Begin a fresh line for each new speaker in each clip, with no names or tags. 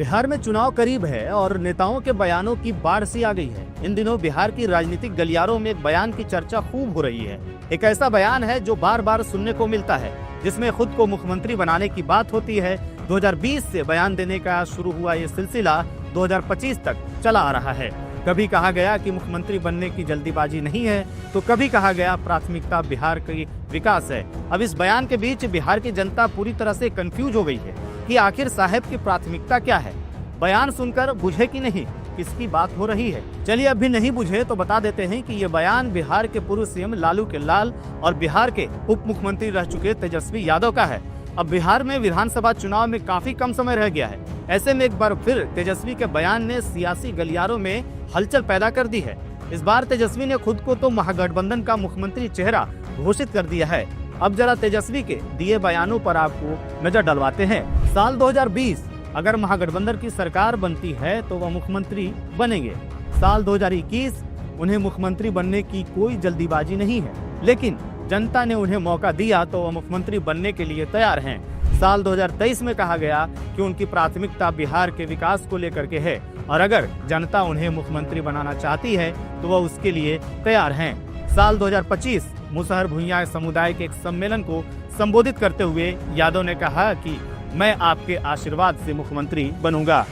बिहार में चुनाव करीब है और नेताओं के बयानों की बाढ़ सी आ गई है। इन दिनों बिहार की राजनीतिक गलियारों में एक बयान की चर्चा खूब हो रही है। एक ऐसा बयान है जो बार बार सुनने को मिलता है, जिसमें खुद को मुख्यमंत्री बनाने की बात होती है। 2020 से बयान देने का शुरू हुआ ये सिलसिला 2025 तक चला आ रहा है। कभी कहा गया कि मुख्यमंत्री बनने की जल्दीबाजी नहीं है, तो कभी कहा गया प्राथमिकता बिहार की विकास है। अब इस बयान के बीच बिहार की जनता पूरी तरह से कंफ्यूज हो गई है कि आखिर साहब की प्राथमिकता क्या है। बयान सुनकर बुझे कि नहीं किसकी बात हो रही है। चलिए, अभी नहीं बुझे तो बता देते हैं कि ये बयान बिहार के पूर्व सीएम लालू के लाल और बिहार के उप मुख्यमंत्री रह चुके तेजस्वी यादव का है। अब बिहार में विधानसभा चुनाव में काफी कम समय रह गया है। ऐसे में एक बार फिर तेजस्वी के बयान ने सियासी गलियारों में हलचल पैदा कर दी है। इस बार तेजस्वी ने खुद को तो महागठबंधन का मुख्यमंत्री चेहरा घोषित कर दिया है। अब जरा तेजस्वी के दिए बयानों पर आपको नजर डलवाते हैं। साल 2020 अगर महागठबंधन की सरकार बनती है तो वह मुख्यमंत्री बनेंगे। साल 2021 उन्हें मुख्यमंत्री बनने की कोई जल्दीबाजी नहीं है, लेकिन जनता ने उन्हें मौका दिया तो वह मुख्यमंत्री बनने के लिए तैयार हैं। साल 2023 में कहा गया कि उनकी प्राथमिकता बिहार के विकास को लेकर के है और अगर जनता उन्हें मुख्यमंत्री बनाना चाहती है तो वह उसके लिए तैयार हैं। साल 2025 मुसहर भुइयां समुदाय के एक सम्मेलन को संबोधित करते हुए यादव ने कहा कि मैं आपके आशीर्वाद से मुख्यमंत्री बनूंगा।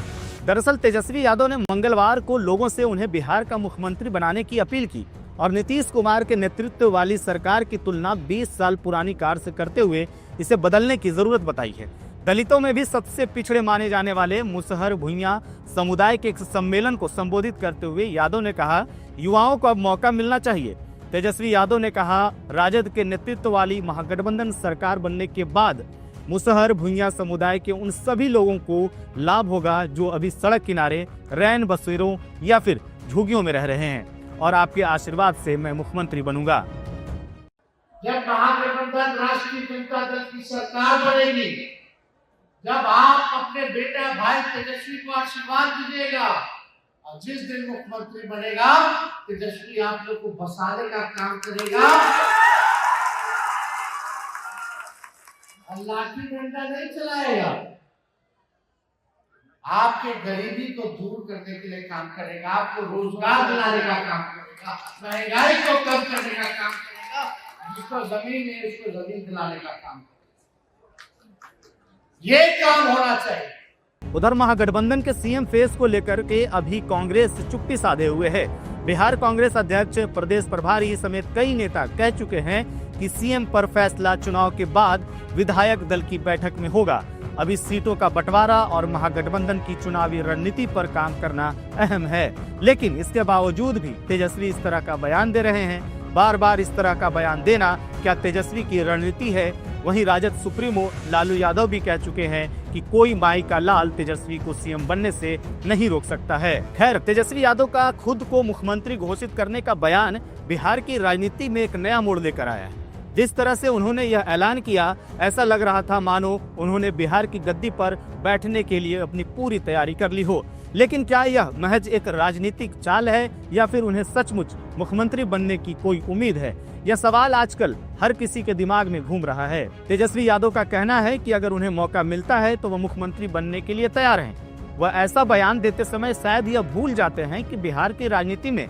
दरअसल तेजस्वी यादव ने मंगलवार को लोगों से उन्हें बिहार का मुख्यमंत्री बनाने की अपील की और नीतीश कुमार के नेतृत्व वाली सरकार की तुलना 20 साल पुरानी कार से करते हुए इसे बदलने की जरूरत बताई है। दलितों में भी सबसे पिछड़े माने जाने वाले मुसहर भुइयां समुदाय के एक सम्मेलन को संबोधित करते हुए यादव ने कहा, युवाओं को अब मौका मिलना चाहिए। तेजस्वी यादव ने कहा, राजद के नेतृत्व वाली महागठबंधन सरकार बनने के बाद मुसहर भुइयां समुदाय के उन सभी लोगों को लाभ होगा जो अभी सड़क किनारे, रैन बसेरों या फिर झुग्गियों में रह रहे हैं और आपके आशीर्वाद से मैं मुख्यमंत्री बनूंगा।
जब महागठबंधन राष्ट्रीय जनता दल की सरकार बनेगी, जब आप अपने बेटा भाई तेजस्वी को आशीर्वाद दीजिएगा और जिस दिन मुख्यमंत्री बनेगा तेजस्वी आप लोग को बसाने का काम करेगा। लाठी डंडा नहीं चलाएगा, आपके गरीबी को दूर करने के लिए काम करेगा, आपको रोजगार दिलाने का काम करेगा, महंगाई को कम करने का काम करेगा, जिसको जमीन है उसको जमीन दिलाने का काम करेगा। ये काम होना चाहिए।
उधर महागठबंधन के सीएम फेस को लेकर के अभी कांग्रेस चुप्पी साधे हुए है। बिहार कांग्रेस अध्यक्ष, प्रदेश प्रभारी समेत कई नेता कह चुके हैं कि सीएम पर फैसला चुनाव के बाद विधायक दल की बैठक में होगा। अभी सीटों का बंटवारा और महागठबंधन की चुनावी रणनीति पर काम करना अहम है, लेकिन इसके बावजूद भी तेजस्वी इस तरह का बयान दे रहे हैं। बार बार इस तरह का बयान देना क्या तेजस्वी की रणनीति है? वहीं राजद सुप्रीमो लालू यादव भी कह चुके हैं कि कोई माई का लाल तेजस्वी को सीएम बनने से नहीं रोक सकता है। खैर, तेजस्वी यादव का खुद को मुख्यमंत्री घोषित करने का बयान बिहार की राजनीति में एक नया मोड़ लेकर आया है। जिस तरह से उन्होंने यह ऐलान किया, ऐसा लग रहा था मानो उन्होंने बिहार की गद्दी पर बैठने के लिए अपनी पूरी तैयारी कर ली हो। लेकिन क्या यह महज एक राजनीतिक चाल है या फिर उन्हें सचमुच मुख्यमंत्री बनने की कोई उम्मीद है? यह सवाल आजकल हर किसी के दिमाग में घूम रहा है। तेजस्वी यादव का कहना है कि अगर उन्हें मौका मिलता है तो वह मुख्यमंत्री बनने के लिए तैयार हैं। वह ऐसा बयान देते समय शायद यह भूल जाते हैं कि बिहार की राजनीति में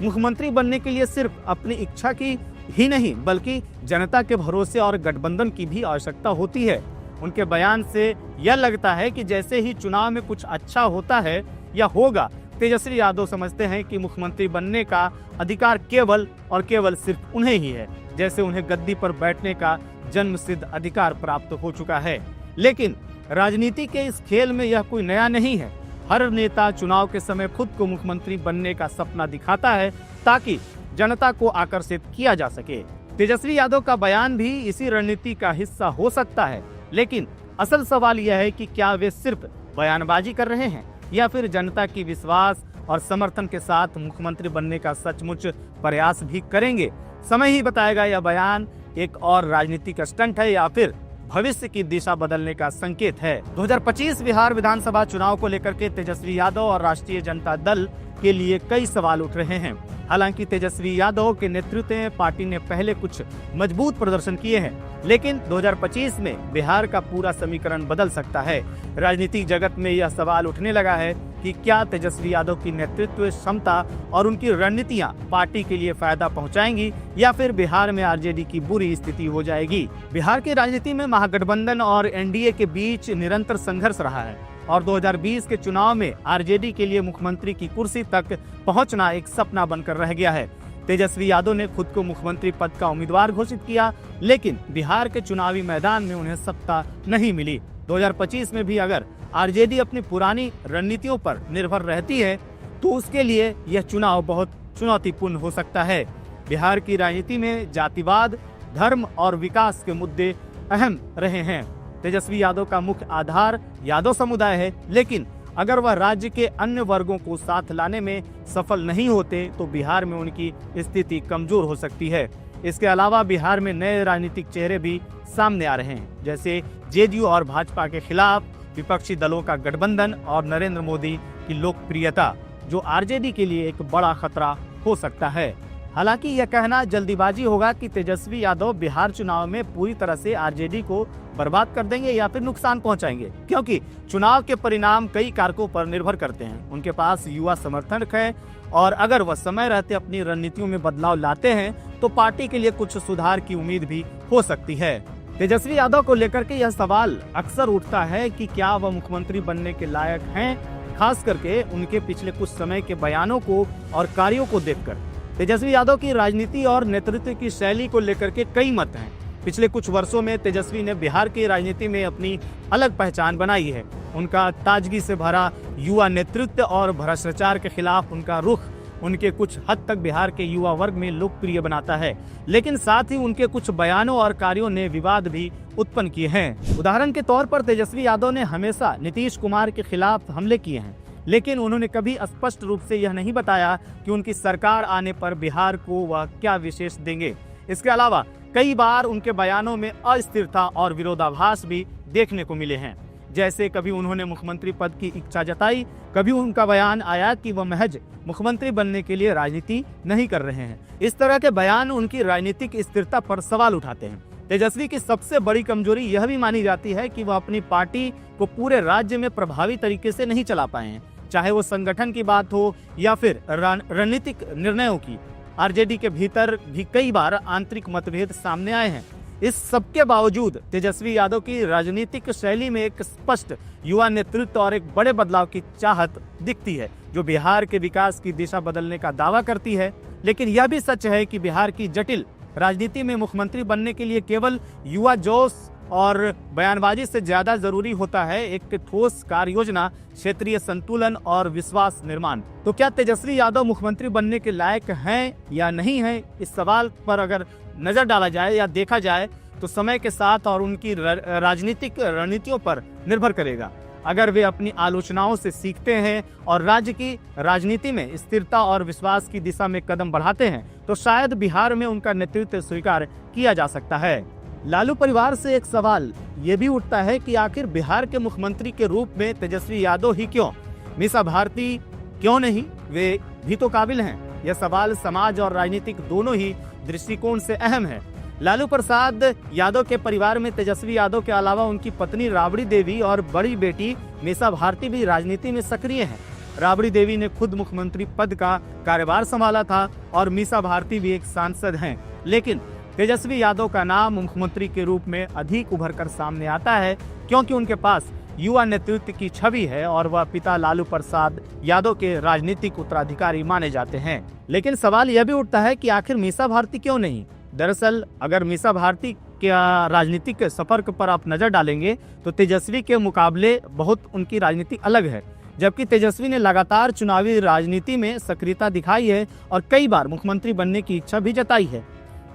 मुख्यमंत्री बनने के लिए सिर्फ अपनी इच्छा की ही नहीं बल्कि जनता के भरोसे और गठबंधन की भी आवश्यकता होती है। उनके बयान से यह लगता है कि जैसे ही चुनाव में कुछ अच्छा होता है या होगा, तेजस्वी यादव समझते हैं कि मुख्यमंत्री बनने का अधिकार केवल और केवल सिर्फ उन्हें ही है, जैसे उन्हें गद्दी पर बैठने का जन्मसिद्ध अधिकार प्राप्त हो चुका है। लेकिन राजनीति के इस खेल में यह कोई नया नहीं है। हर नेता चुनाव के समय खुद को मुख्यमंत्री बनने का सपना दिखाता है ताकि जनता को आकर्षित किया जा सके। तेजस्वी यादव का बयान भी इसी रणनीति का हिस्सा हो सकता है, लेकिन असल सवाल यह है कि क्या वे सिर्फ बयानबाजी कर रहे हैं या फिर जनता की विश्वास और समर्थन के साथ मुख्यमंत्री बनने का सचमुच प्रयास भी करेंगे। समय ही बताएगा यह बयान एक और राजनीतिक स्टंट है या फिर भविष्य की दिशा बदलने का संकेत है। 2025 बिहार विधानसभा चुनाव को लेकर के तेजस्वी यादव और राष्ट्रीय जनता दल के लिए कई सवाल उठ रहे हैं। हालांकि तेजस्वी यादव के नेतृत्व में पार्टी ने पहले कुछ मजबूत प्रदर्शन किए हैं, लेकिन 2025 में बिहार का पूरा समीकरण बदल सकता है। राजनीतिक जगत में यह सवाल उठने लगा है कि क्या तेजस्वी यादव की नेतृत्व क्षमता और उनकी रणनीतियां पार्टी के लिए फायदा पहुंचाएंगी या फिर बिहार में आरजेडी की बुरी स्थिति हो जाएगी। बिहार की राजनीति में महागठबंधन और एनडीए के बीच निरंतर संघर्ष रहा है और 2020 के चुनाव में आरजेडी के लिए मुख्यमंत्री की कुर्सी तक पहुंचना एक सपना बनकर रह गया है। तेजस्वी यादव ने खुद को मुख्यमंत्री पद का उम्मीदवार घोषित किया, लेकिन बिहार के चुनावी मैदान में उन्हें सत्ता नहीं मिली। 2025 में भी अगर आरजेडी अपनी पुरानी रणनीतियों पर निर्भर रहती है तो उसके लिए यह चुनाव बहुत चुनौतीपूर्ण हो सकता है। बिहार की राजनीति में जातिवाद, धर्म और विकास के मुद्दे अहम रहे हैं। तेजस्वी यादव का मुख्य आधार यादव समुदाय है, लेकिन अगर वह राज्य के अन्य वर्गों को साथ लाने में सफल नहीं होते तो बिहार में उनकी स्थिति कमजोर हो सकती है। इसके अलावा बिहार में नए राजनीतिक चेहरे भी सामने आ रहे हैं, जैसे जेडीयू और भाजपा के खिलाफ विपक्षी दलों का गठबंधन और नरेंद्र मोदी की लोकप्रियता, जो आरजेडी के लिए एक बड़ा खतरा हो सकता है। हालांकि यह कहना जल्दीबाजी होगा कि तेजस्वी यादव बिहार चुनाव में पूरी तरह से आरजेडी को बर्बाद कर देंगे या फिर नुकसान पहुंचाएंगे, क्योंकि चुनाव के परिणाम कई कारकों पर निर्भर करते हैं। उनके पास युवा समर्थक है और अगर वह समय रहते अपनी रणनीतियों में बदलाव लाते हैं तो पार्टी के लिए कुछ सुधार की उम्मीद भी हो सकती है। तेजस्वी यादव को लेकर के यह सवाल अक्सर उठता है कि क्या वह मुख्यमंत्री बनने के लायक हैं, खास करके उनके पिछले कुछ समय के बयानों को और कार्यों को देखकर। तेजस्वी यादव की राजनीति और नेतृत्व की शैली को लेकर के कई मत हैं। पिछले कुछ वर्षों में तेजस्वी ने बिहार की राजनीति में अपनी अलग पहचान बनाई है। उनका ताजगी से भरा युवा नेतृत्व और भ्रष्टाचार के खिलाफ उनका रुख उनके कुछ हद तक बिहार के युवा वर्ग में लोकप्रिय बनाता है, लेकिन साथ ही उनके कुछ बयानों और कार्यों ने विवाद भी उत्पन्न किए हैं। उदाहरण के तौर पर तेजस्वी यादव ने हमेशा नीतीश कुमार के खिलाफ हमले किए हैं, लेकिन उन्होंने कभी स्पष्ट रूप से यह नहीं बताया कि उनकी सरकार आने पर बिहार को वह क्या विशेष देंगे। इसके अलावा कई बार उनके बयानों में अस्थिरता और विरोधाभास भी देखने को मिले हैं, जैसे कभी उन्होंने मुख्यमंत्री पद की इच्छा जताई, कभी उनका बयान आया कि वह महज मुख्यमंत्री बनने के लिए राजनीति नहीं कर रहे हैं। इस तरह के बयान उनकी राजनीतिक स्थिरता पर सवाल उठाते हैं। तेजस्वी की सबसे बड़ी कमजोरी यह भी मानी जाती है कि वह अपनी पार्टी को पूरे राज्य में प्रभावी तरीके से नहीं चला पाए हैं, चाहे वो संगठन की बात हो या फिर रणनीतिक निर्णयों की। आरजेडी के भीतर भी कई बार आंतरिक मतभेद सामने आए हैं। इस सबके बावजूद तेजस्वी यादव की राजनीतिक शैली में एक स्पष्ट युवा नेतृत्व और एक बड़े बदलाव की चाहत दिखती है, जो बिहार के विकास की दिशा बदलने का दावा करती है। लेकिन यह भी सच है कि बिहार की जटिल राजनीति में मुख्यमंत्री बनने के लिए केवल युवा जोश और बयानबाजी से ज्यादा जरूरी होता है एक ठोस कार्य योजना, क्षेत्रीय संतुलन और विश्वास निर्माण। तो क्या तेजस्वी यादव मुख्यमंत्री बनने के लायक हैं या नहीं हैं, इस सवाल पर अगर नजर डाला जाए या देखा जाए तो समय के साथ और उनकी राजनीतिक रणनीतियों पर निर्भर करेगा। अगर वे अपनी आलोचनाओं से सीखते हैं और राज्य की राजनीति में स्थिरता और विश्वास की दिशा में कदम बढ़ाते हैं तो शायद बिहार में उनका नेतृत्व स्वीकार किया जा सकता है। लालू परिवार से एक सवाल ये भी उठता है कि आखिर बिहार के मुख्यमंत्री के रूप में तेजस्वी यादव ही क्यों, मीसा भारती क्यों नहीं, वे भी तो काबिल हैं। यह सवाल समाज और राजनीतिक दोनों ही दृष्टिकोण से अहम है। लालू प्रसाद यादव के परिवार में तेजस्वी यादव के अलावा उनकी पत्नी राबड़ी देवी और बड़ी बेटी मीसा भारती भी राजनीति में सक्रिय हैं। राबड़ी देवी ने खुद मुख्यमंत्री पद का कार्यभार संभाला था और मीसा भारती भी एक सांसद हैं, लेकिन तेजस्वी यादव का नाम मुख्यमंत्री के रूप में अधिक उभर कर सामने आता है क्योंकि उनके पास युवा नेतृत्व की छवि है और वह पिता लालू प्रसाद यादव के राजनीतिक उत्तराधिकारी माने जाते हैं। लेकिन सवाल यह भी उठता है कि आखिर मीसा भारती क्यों नहीं। दरअसल अगर मीसा भारती के राजनीतिक सफर पर आप नजर डालेंगे तो तेजस्वी के मुकाबले बहुत उनकी राजनीति अलग है। जबकि तेजस्वी ने लगातार चुनावी राजनीति में सक्रियता दिखाई है और कई बार मुख्यमंत्री बनने की इच्छा भी जताई है,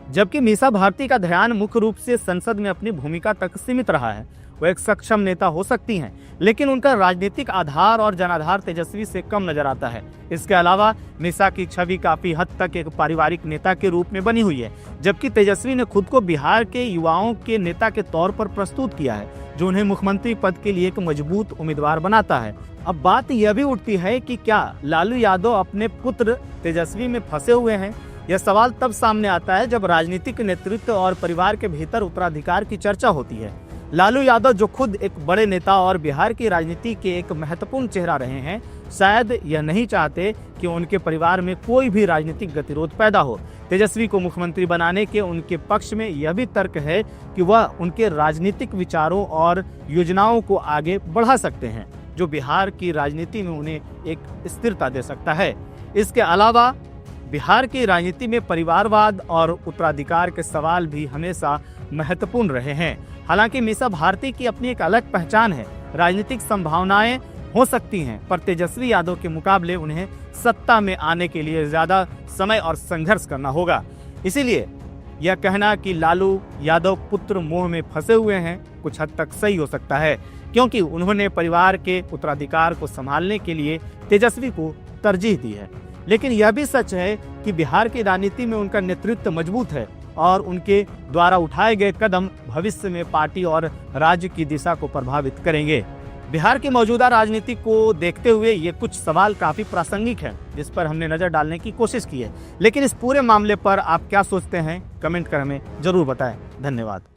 जबकि मीसा भारती का ध्यान मुख्य रूप से संसद में अपनी भूमिका तक सीमित रहा है। वो एक सक्षम नेता हो सकती हैं, लेकिन उनका राजनीतिक आधार और जनाधार तेजस्वी से कम नजर आता है। इसके अलावा मीसा की छवि काफी हद तक एक पारिवारिक नेता के रूप में बनी हुई है, जबकि तेजस्वी ने खुद को बिहार के युवाओं के नेता के तौर पर प्रस्तुत किया है, जो उन्हें मुख्यमंत्री पद के लिए एक मजबूत उम्मीदवार बनाता है। अब बात यह भी उठती है कि क्या लालू यादव अपने पुत्र तेजस्वी में फंसे हुए हैं। यह सवाल तब सामने आता है जब राजनीतिक नेतृत्व और परिवार के भीतर उत्तराधिकार की चर्चा होती है। लालू यादव जो खुद एक बड़े नेता और बिहार की राजनीति के एक महत्वपूर्ण चेहरा रहे हैं, शायद यह नहीं चाहते कि उनके परिवार में कोई भी राजनीतिक गतिरोध पैदा हो। तेजस्वी को मुख्यमंत्री बनाने के उनके पक्ष में यह भी तर्क है कि वह उनके राजनीतिक विचारों और योजनाओं को आगे बढ़ा सकते हैं, जो बिहार की राजनीति में उन्हें एक स्थिरता दे सकता है। इसके अलावा बिहार की राजनीति में परिवारवाद और उत्तराधिकार के सवाल भी हमेशा महत्वपूर्ण रहे हैं। हालांकि मीसा भारती की अपनी एक अलग पहचान है, राजनीतिक संभावनाएं हो सकती हैं, पर तेजस्वी यादव के मुकाबले उन्हें सत्ता में आने के लिए ज्यादा समय और संघर्ष करना होगा। इसीलिए यह कहना कि लालू यादव पुत्र मोह में फंसे हुए हैं कुछ हद तक सही हो सकता है, क्योंकि उन्होंने परिवार के उत्तराधिकार को संभालने के लिए तेजस्वी को तरजीह दी है। लेकिन यह भी सच है कि बिहार की राजनीति में उनका नेतृत्व मजबूत है और उनके द्वारा उठाए गए कदम भविष्य में पार्टी और राज्य की दिशा को प्रभावित करेंगे। बिहार की मौजूदा राजनीति को देखते हुए ये कुछ सवाल काफी प्रासंगिक हैं, जिस पर हमने नजर डालने की कोशिश की है। लेकिन इस पूरे मामले पर आप क्या सोचते हैं, कमेंट कर हमें जरूर बताएं। धन्यवाद।